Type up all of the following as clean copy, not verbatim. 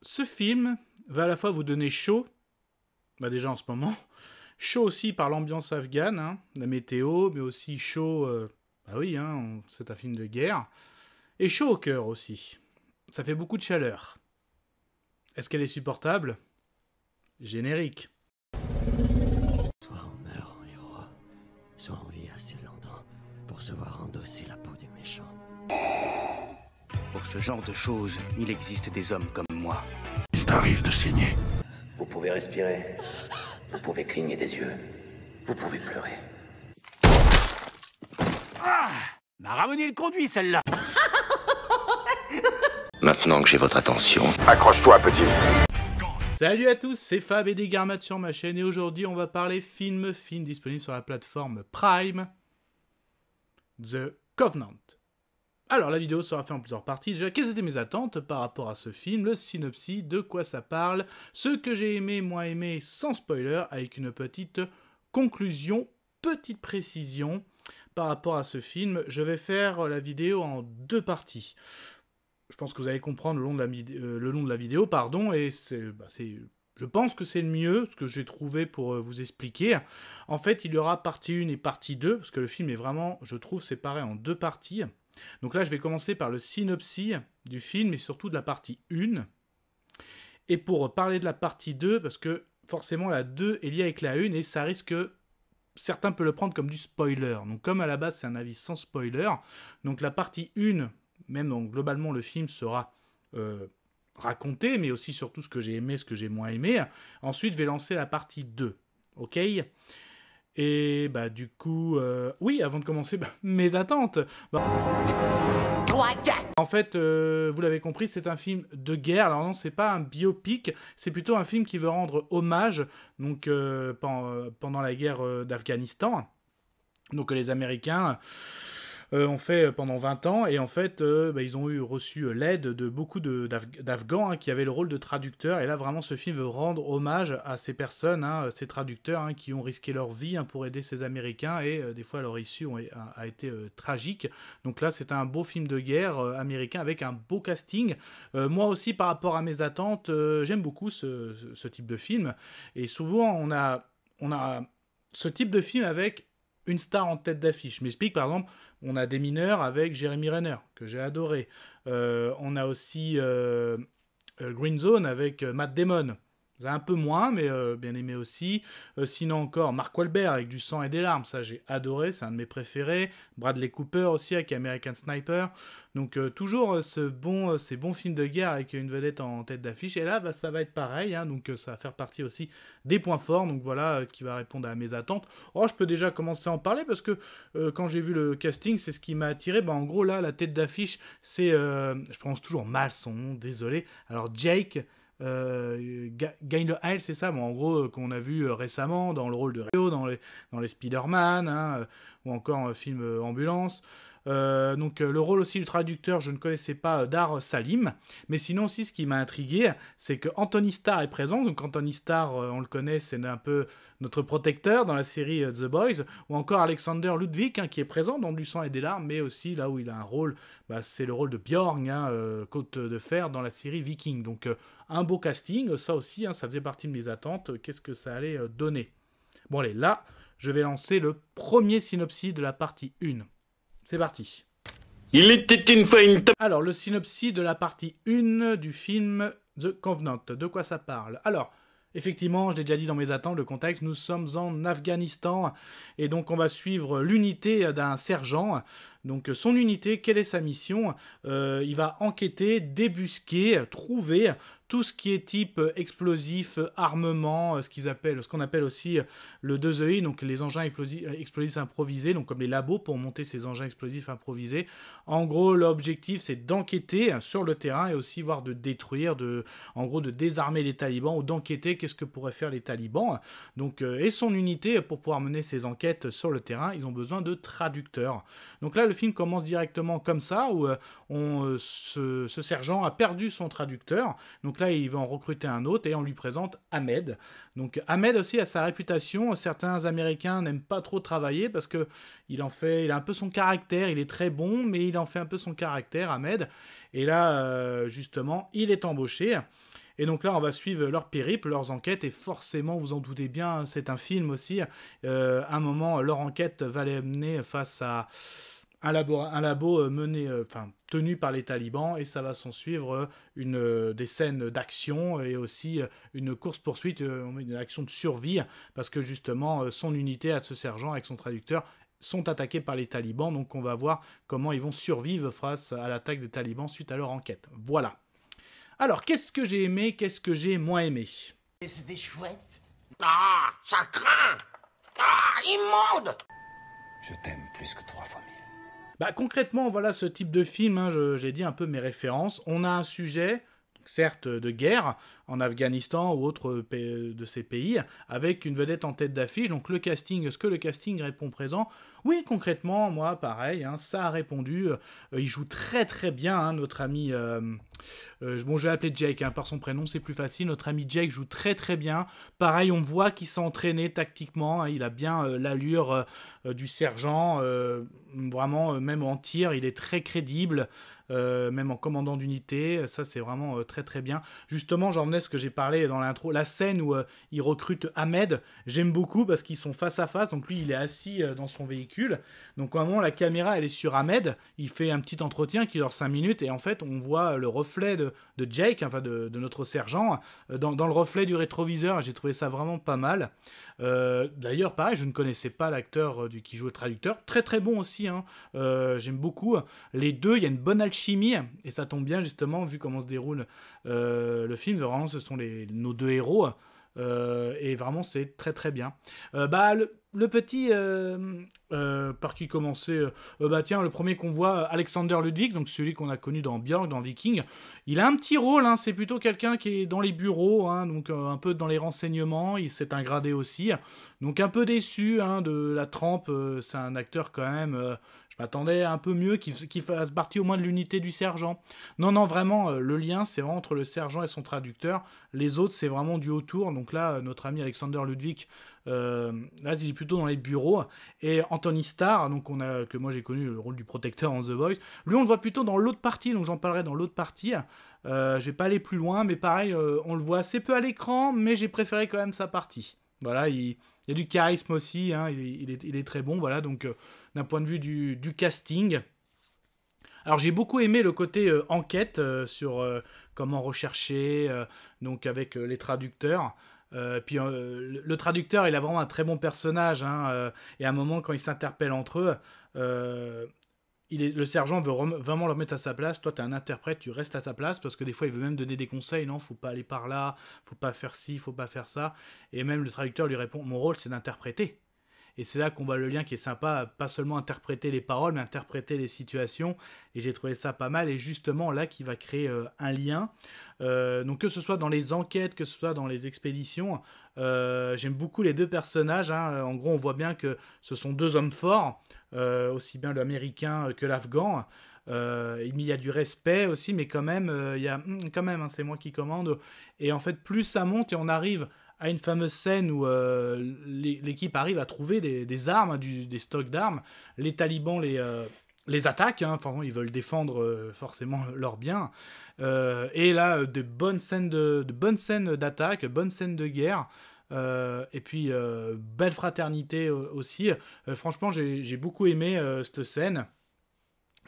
ce film va à la fois vous donner chaud, bah déjà en ce moment, chaud aussi par l'ambiance afghane, hein, la météo, mais aussi chaud, bah oui, hein, c'est un film de guerre, et chaud au cœur aussi. Ça fait beaucoup de chaleur. Est-ce qu'elle est supportable? Générique. Soit on meurt en héros, soit on vit assez longtemps pour se voir endosser la peau du méchant. Pour ce genre de choses, il existe des hommes comme moi. Il t'arrive de saigner. Vous pouvez respirer, vous pouvez cligner des yeux, vous pouvez pleurer. Ah, m'a ramené le conduit, celle-là. Maintenant que j'ai votre attention, Accroche-toi, petit. Salut à tous, c'est Fab et Desgarmat sur ma chaîne, et aujourd'hui on va parler film disponible sur la plateforme Prime, The Covenant. Alors la vidéo sera faite en plusieurs parties. Déjà, quelles étaient mes attentes par rapport à ce film, le synopsis, de quoi ça parle, ce que j'ai aimé, moins aimé, sans spoiler, avec une petite conclusion, petite précision par rapport à ce film. Je vais faire la vidéo en deux parties. Je pense que vous allez comprendre le long de la vidéo, pardon, et je pense que c'est le mieux, ce que j'ai trouvé pour vous expliquer. En fait, il y aura partie 1 et partie 2, parce que le film est vraiment, je trouve, séparé en deux parties. Donc là, je vais commencer par le synopsis du film, et surtout de la partie 1. Et pour parler de la partie 2, parce que forcément la 2 est liée avec la 1, et ça risque... Certains peuvent le prendre comme du spoiler. Donc comme à la base, c'est un avis sans spoiler, donc la partie 1... Même donc, globalement, le film sera raconté, mais aussi surtout ce que j'ai aimé, ce que j'ai moins aimé. Ensuite, je vais lancer la partie 2. Ok ? Et bah du coup, oui, avant de commencer, mes attentes. En fait, vous l'avez compris, c'est un film de guerre. Alors non, c'est pas un biopic, c'est plutôt un film qui veut rendre hommage donc pendant la guerre d'Afghanistan. Donc les Américains ont fait pendant 20 ans, et en fait, ils ont reçu l'aide de beaucoup d'Afghans qui avaient le rôle de traducteurs, et là, vraiment, ce film veut rendre hommage à ces personnes, ces traducteurs qui ont risqué leur vie pour aider ces Américains, et des fois, leur issue a été tragique. Donc là, c'est un beau film de guerre américain, avec un beau casting. Moi aussi, par rapport à mes attentes, j'aime beaucoup ce type de film, et souvent, on a ce type de film avec une star en tête d'affiche. Je m'explique, par exemple, on a Des Mineurs avec Jeremy Renner, que j'ai adoré. On a aussi Green Zone avec Matt Damon. Un peu moins, mais bien aimé aussi. Sinon encore, Mark Wahlberg avec Du sang et des larmes, ça j'ai adoré, c'est un de mes préférés. Bradley Cooper aussi avec American Sniper. Donc toujours ces bons films de guerre avec une vedette en tête d'affiche. Et là, ça va être pareil, donc ça va faire partie aussi des points forts. Donc voilà, qui va répondre à mes attentes. Oh, je peux déjà commencer à en parler, parce que quand j'ai vu le casting, c'est ce qui m'a attiré. En gros, là, la tête d'affiche, c'est... je prononce toujours mal son nom, désolé. Alors, Jake... Gyllenhaal, c'est ça, en gros, qu'on a vu récemment dans le rôle de Rio, dans les Spider-Man, ou encore film Ambulance. Donc le rôle aussi du traducteur, je ne connaissais pas, Dar Salim, mais sinon aussi ce qui m'a intrigué, c'est que Anthony Starr est présent. Donc Anthony Starr, on le connaît, c'est un peu notre protecteur dans la série The Boys, ou encore Alexander Ludwig qui est présent dans Du sang et des larmes, mais aussi là où il a un rôle, c'est le rôle de Bjorn, Côte de fer, dans la série Viking. Donc un beau casting, ça aussi, ça faisait partie de mes attentes, qu'est-ce que ça allait donner. Bon allez, là, je vais lancer le premier synopsis de la partie 1. C'est parti. Il était une fois une... Alors, le synopsis de la partie 1 du film The Covenant. De quoi ça parle? Alors, effectivement, je l'ai déjà dit dans mes attentes, le contexte, nous sommes en Afghanistan, et donc on va suivre l'unité d'un sergent. Donc son unité, quelle est sa mission? Il va enquêter, débusquer, trouver tout ce qui est type explosif, armement, ce qu'on appelle aussi le 2EI, donc les engins explosifs improvisés, donc comme les labos pour monter ces engins explosifs improvisés. En gros, l'objectif, c'est d'enquêter sur le terrain, et aussi voire de détruire, en gros de désarmer les talibans, ou d'enquêter qu'est-ce que pourraient faire les talibans. Donc, et son unité, pour pouvoir mener ces enquêtes sur le terrain, ils ont besoin de traducteurs. Donc là, le film commence directement comme ça, où ce sergent a perdu son traducteur. Donc là, il va en recruter un autre, et on lui présente Ahmed. Donc Ahmed aussi a sa réputation. Certains Américains n'aiment pas trop travailler, parce que il a un peu son caractère. Il est très bon, mais il en fait un peu son caractère, Ahmed. Et là, justement, il est embauché. Et donc là, on va suivre leur périple, leurs enquêtes, et forcément, vous en doutez bien, c'est un film aussi. À un moment, leur enquête va les mener face à un labo tenu par les talibans, et ça va s'en suivre des scènes d'action et aussi une course-poursuite, une action de survie, parce que justement, son unité, à ce sergent, avec son traducteur, sont attaqués par les talibans, donc on va voir comment ils vont survivre face à l'attaque des talibans suite à leur enquête. Voilà. Alors, qu'est-ce que j'ai aimé, qu'est-ce que j'ai moins aimé? C'était chouette. Ah, ça craint. Ah, immonde. Je t'aime plus que 3 fois 1000. Bah, concrètement, voilà ce type de film, hein, j'ai dit un peu mes références. On a un sujet, certes de guerre, en Afghanistan ou autre de ces pays, avec une vedette en tête d'affiche. Donc le casting, est-ce que le casting répond présent? Oui, concrètement, moi, pareil, hein, ça a répondu. Il joue très très bien, hein, notre ami... bon, je vais l'appeler Jake, hein, par son prénom, c'est plus facile. Notre ami Jake joue très très bien. Pareil, on voit qu'il s'est entraîné tactiquement. Hein, il a bien l'allure du sergent. Vraiment, même en tir, il est très crédible. Même en commandant d'unité, ça c'est vraiment très très bien. Justement, j'en venais à ce que j'ai parlé dans l'intro, la scène où il recrute Ahmed, j'aime beaucoup parce qu'ils sont face à face, donc lui il est assis dans son véhicule, donc à un moment la caméra elle est sur Ahmed, il fait un petit entretien qui dure 5 minutes, et en fait on voit le reflet de Jake, enfin de notre sergent, dans le reflet du rétroviseur. J'ai trouvé ça vraiment pas mal. D'ailleurs pareil, je ne connaissais pas l'acteur qui joue le traducteur, très très bon aussi, hein. J'aime beaucoup les deux, il y a une bonne alchimie, et ça tombe bien justement vu comment se déroule le film. Vraiment ce sont nos deux héros, et vraiment c'est très très bien. Le petit par qui commençait, tiens, le premier qu'on voit, Alexander Ludwig, donc celui qu'on a connu dans Björk, dans Viking, il a un petit rôle, hein, c'est plutôt quelqu'un qui est dans les bureaux, hein, donc un peu dans les renseignements, c'est un gradé aussi, donc un peu déçu, hein, de la trempe. C'est un acteur quand même, je m'attendais un peu mieux qu'il fasse partie au moins de l'unité du sergent. Non, vraiment, le lien, c'est vraiment entre le sergent et son traducteur. Les autres, c'est vraiment du autour. Donc là, notre ami Alexander Ludwig, là, il est plutôt dans les bureaux. Et Anthony Starr, donc que moi j'ai connu le rôle du protecteur en The Boys, lui, on le voit plutôt dans l'autre partie. Donc j'en parlerai dans l'autre partie. Je vais pas aller plus loin, mais pareil, on le voit assez peu à l'écran, mais j'ai préféré quand même sa partie. Voilà, il y a du charisme aussi, hein, il est très bon, voilà, donc d'un point de vue du casting. Alors j'ai beaucoup aimé le côté enquête sur comment rechercher, donc avec les traducteurs. Puis le traducteur, il a vraiment un très bon personnage, hein, et à un moment quand ils s'interpellent entre eux, le sergent veut vraiment le mettre à sa place. Toi, t'es un interprète, tu restes à sa place, parce que des fois, il veut même donner des conseils. Non, faut pas aller par là, faut pas faire ci, faut pas faire ça. Et même le traducteur lui répond, mon rôle, c'est d'interpréter. Et c'est là qu'on voit le lien qui est sympa, pas seulement interpréter les paroles, mais interpréter les situations. Et j'ai trouvé ça pas mal, et justement là qui va créer un lien. Donc que ce soit dans les enquêtes, que ce soit dans les expéditions, j'aime beaucoup les deux personnages, hein. En gros, on voit bien que ce sont deux hommes forts, aussi bien l'américain que l'afghan. Il y a du respect aussi, mais quand même, hein, c'est moi qui commande. Et en fait, plus ça monte et on arrive à une fameuse scène où l'équipe arrive à trouver des armes, des stocks d'armes. Les talibans les attaquent, hein, enfin, ils veulent défendre forcément leurs biens. Et là, de bonnes scènes d'attaque, bonnes scènes de guerre. Et puis, belle fraternité aussi. Franchement, j'ai beaucoup aimé cette scène.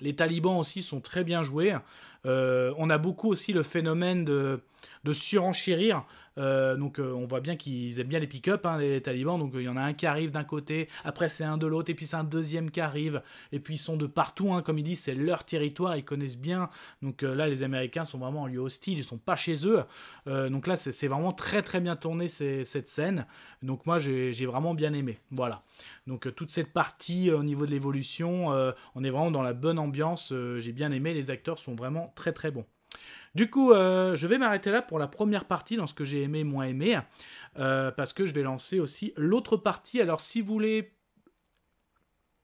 Les talibans aussi sont très bien joués. On a beaucoup aussi le phénomène de surenchérir. Donc on voit bien qu'ils aiment bien les pick-up, hein, les talibans. Donc il y en a un qui arrive d'un côté, après c'est un de l'autre, et puis c'est un deuxième qui arrive. Et puis ils sont de partout, hein, comme ils disent, c'est leur territoire, ils connaissent bien. Donc là, les Américains sont vraiment en lieu hostile, ils sont pas chez eux. Donc là, c'est vraiment très très bien tourné cette scène. Donc moi, j'ai vraiment bien aimé. Voilà. Donc toute cette partie au niveau de l'évolution, on est vraiment dans la bonne ambiance. J'ai bien aimé, les acteurs sont vraiment très très bons. Du coup, je vais m'arrêter là pour la première partie, dans ce que j'ai aimé, moins aimé, parce que je vais lancer aussi l'autre partie. Alors, si vous voulez...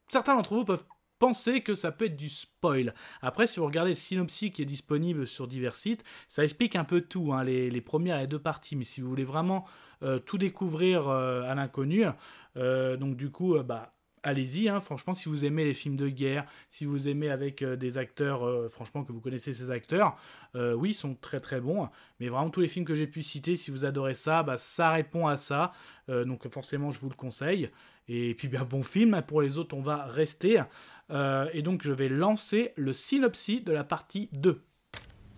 Certains d'entre vous peuvent penser que ça peut être du spoil. Après, si vous regardez le synopsis qui est disponible sur divers sites, ça explique un peu tout, hein, les premières et deux parties. Mais si vous voulez vraiment tout découvrir à l'inconnu, donc du coup, allez-y, hein, franchement, si vous aimez les films de guerre, si vous aimez avec des acteurs, franchement, que vous connaissez ces acteurs, oui, ils sont très très bons. Mais vraiment, tous les films que j'ai pu citer, si vous adorez ça, bah, ça répond à ça. Donc forcément, je vous le conseille. Et puis, bien, bon film. Hein, pour les autres, on va rester. Et donc, je vais lancer le synopsis de la partie 2.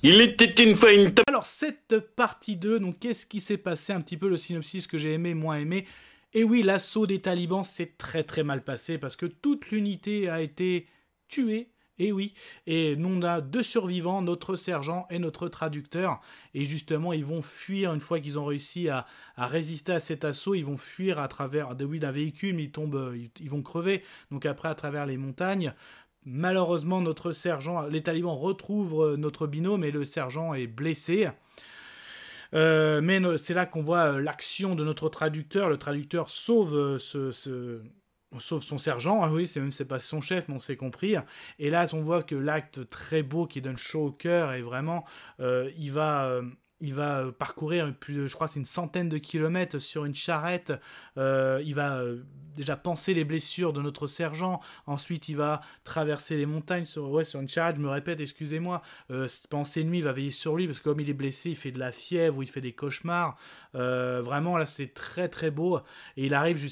Il était une fois une Alors, cette partie 2, donc qu'est-ce qui s'est passé? Un petit peu le synopsis que j'ai aimé, moins aimé. Et oui, l'assaut des talibans s'est très très mal passé parce que toute l'unité a été tuée. Et oui, et nous on a 2 survivants, notre sergent et notre traducteur. Et justement, ils vont fuir une fois qu'ils ont réussi à résister à cet assaut. Ils vont fuir à travers d'un véhicule, mais ils vont crever. Donc après, à travers les montagnes. Malheureusement, notre sergent, les talibans retrouvent notre binôme et le sergent est blessé. Mais c'est là qu'on voit l'action de notre traducteur. Le traducteur sauve sauve son sergent. Ah oui, c'est pas son chef, mais on s'est compris. Et là, on voit que l'acte très beau qui donne chaud au cœur et vraiment, il va parcourir je crois c'est une centaine de kilomètres sur une charrette. Il va déjà panser les blessures de notre sergent. Ensuite, il va traverser les montagnes sur une charrette. Je me répète, excusez-moi. Pendant ces nuits, il va veiller sur lui parce que comme il est blessé, il fait de la fièvre ou il fait des cauchemars. Vraiment, là, c'est très très beau. Et il arrive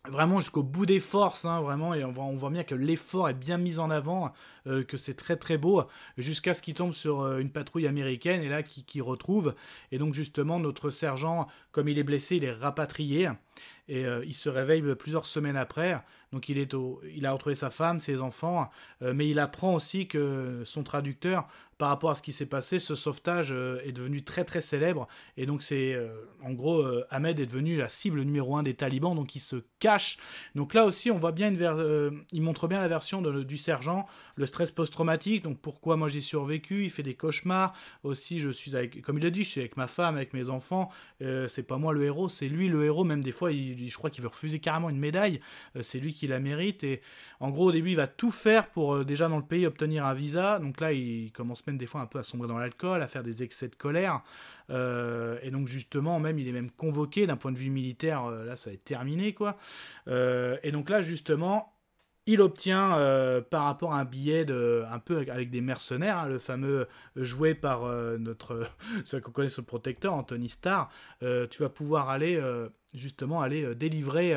vraiment jusqu'au bout des forces, hein, vraiment, et on voit bien que l'effort est bien mis en avant, que c'est très très beau, jusqu'à ce qu'il tombe sur une patrouille américaine, et là, qui retrouve, et donc justement, notre sergent, comme il est blessé, il est rapatrié, et il se réveille plusieurs semaines après, donc il a retrouvé sa femme, ses enfants, mais il apprend aussi que son traducteur, par rapport à ce qui s'est passé, ce sauvetage est devenu très très célèbre, et donc en gros, Ahmed est devenu la cible numéro 1 des talibans, donc il se cache. Donc là aussi, on voit bien il montre bien la version du sergent, le stress post-traumatique, donc pourquoi moi j'ai survécu, il fait des cauchemars, aussi comme il a dit, je suis avec ma femme, avec mes enfants, c'est pas moi le héros, c'est lui le héros, même des fois, je crois qu'il veut refuser carrément une médaille, c'est lui qui la mérite, et en gros, au début, il va tout faire pour, déjà dans le pays, obtenir un visa, donc là, il commence même des fois un peu à sombrer dans l'alcool, à faire des excès de colère, et donc justement, même, il est même convoqué d'un point de vue militaire, là, ça va être terminé, quoi, et donc là, justement, il obtient, par rapport à un billet un peu avec des mercenaires, hein, le fameux joué par celui qu'on connaît sur le protecteur, Anthony Starr, tu vas pouvoir aller délivrer...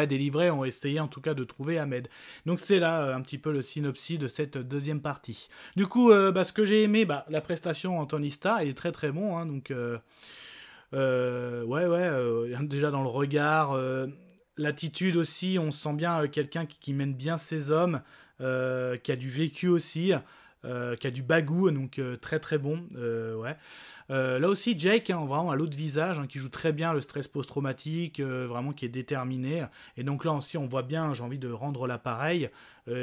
délivrer, on va essayer en tout cas de trouver Ahmed. Donc c'est là un petit peu le synopsis de cette deuxième partie. Du coup, ce que j'ai aimé, la prestation Anthony Starr, il est très très bon, hein, donc déjà dans le regard... l'attitude aussi, on sent bien quelqu'un qui mène bien ses hommes, qui a du vécu aussi, qui a du bagou, donc très très bon. Là aussi, Jake, hein, vraiment à l'autre visage, hein, qui joue très bien le stress post-traumatique, vraiment qui est déterminé. Et donc là aussi, on voit bien, j'ai envie de rendre l'appareil.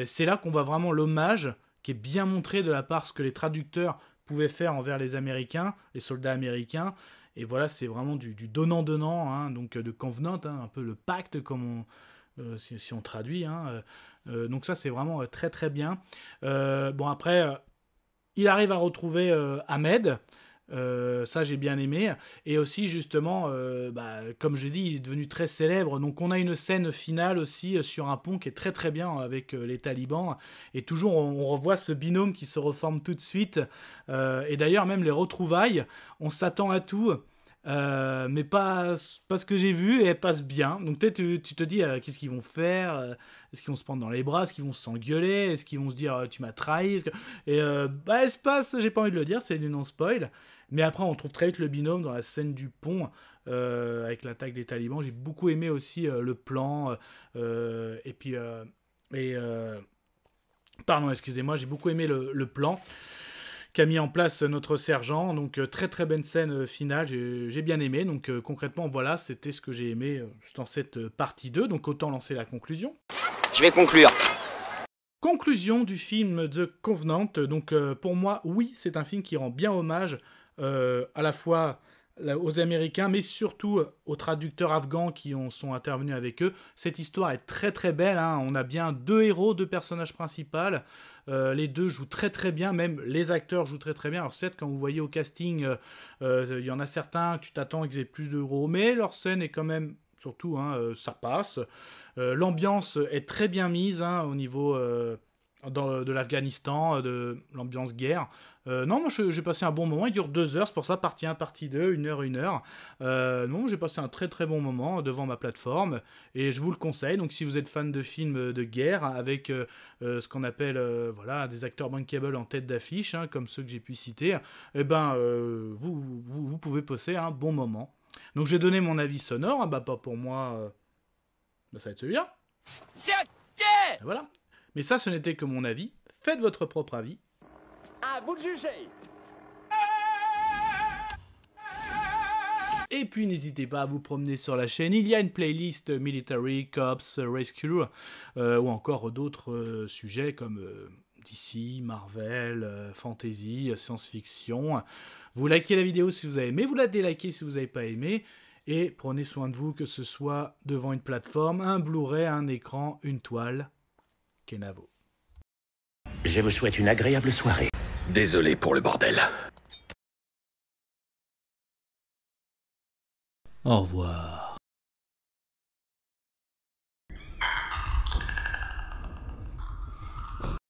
C'est là qu'on voit vraiment l'hommage qui est bien montré de la part de ce que les traducteurs pouvaient faire envers les Américains, les soldats américains. Et voilà, c'est vraiment du donnant-donnant, hein, donc de covenant, hein, un peu le pacte, comme si on traduit. Hein, donc ça, c'est vraiment très très bien. Après, il arrive à retrouver Ahmed. Ça, j'ai bien aimé. Et aussi, justement, comme je l'ai dit, il est devenu très célèbre. Donc, on a une scène finale aussi sur un pont qui est très très bien avec les talibans. Et toujours, on revoit ce binôme qui se reforme tout de suite. Et d'ailleurs, même les retrouvailles, on s'attend à tout. Mais pas ce que j'ai vu, et elles passent bien. Donc peut-être tu te dis qu'est-ce qu'ils vont faire, est-ce qu'ils vont se prendre dans les bras, est-ce qu'ils vont s'engueuler, est-ce qu'ils vont se dire tu m'as trahi, et elle se passe, j'ai pas envie de le dire, c'est du non-spoil, mais après on trouve très vite le binôme dans la scène du pont avec l'attaque des talibans. J'ai beaucoup aimé aussi le plan et puis pardon, excusez-moi, j'ai beaucoup aimé le plan qu'a mis en place notre sergent. Donc très très bonne scène finale, j'ai bien aimé. Donc concrètement, voilà, c'était ce que j'ai aimé dans cette partie 2. Donc autant lancer la conclusion. Je vais conclure. Conclusion du film The Covenant. Donc pour moi, oui, c'est un film qui rend bien hommage à la fois aux Américains, mais surtout aux traducteurs afghans qui sont intervenus avec eux. Cette histoire est très très belle, hein. On a bien 2 héros, 2 personnages principaux. Les 2 jouent très très bien, même les acteurs jouent très très bien. Alors certes, quand vous voyez au casting, il y en a certains, tu t'attends qu'ils aient plus de gros, mais leur scène est quand même surtout, hein, ça passe. L'ambiance est très bien mise, hein, au niveau de l'Afghanistan, de l'ambiance guerre. Non, moi j'ai passé un bon moment, il dure 2 heures, c'est pour ça partie 1, partie 2, 1 heure, 1 heure. Non, j'ai passé un très très bon moment devant ma plateforme, et je vous le conseille. Donc si vous êtes fan de films de guerre, avec ce qu'on appelle voilà, des acteurs bankable en tête d'affiche, hein, comme ceux que j'ai pu citer, eh ben, vous pouvez passer un bon moment. Donc j'ai donné mon avis sonore, hein, bah pas pour moi, bah, ça va être celui-là. C'est ok. Voilà. Mais ça, ce n'était que mon avis. Faites votre propre avis. À vous de juger. Et puis n'hésitez pas à vous promener sur la chaîne. Il y a une playlist Military, Cops, Rescue, ou encore d'autres sujets comme DC, Marvel, Fantasy, Science-Fiction. Vous likez la vidéo si vous avez aimé, vous la délikez si vous n'avez pas aimé. Et prenez soin de vous, que ce soit devant une plateforme, un Blu-ray, un écran, une toile. Kenavo. Je vous souhaite une agréable soirée. Désolé pour le bordel. Au revoir.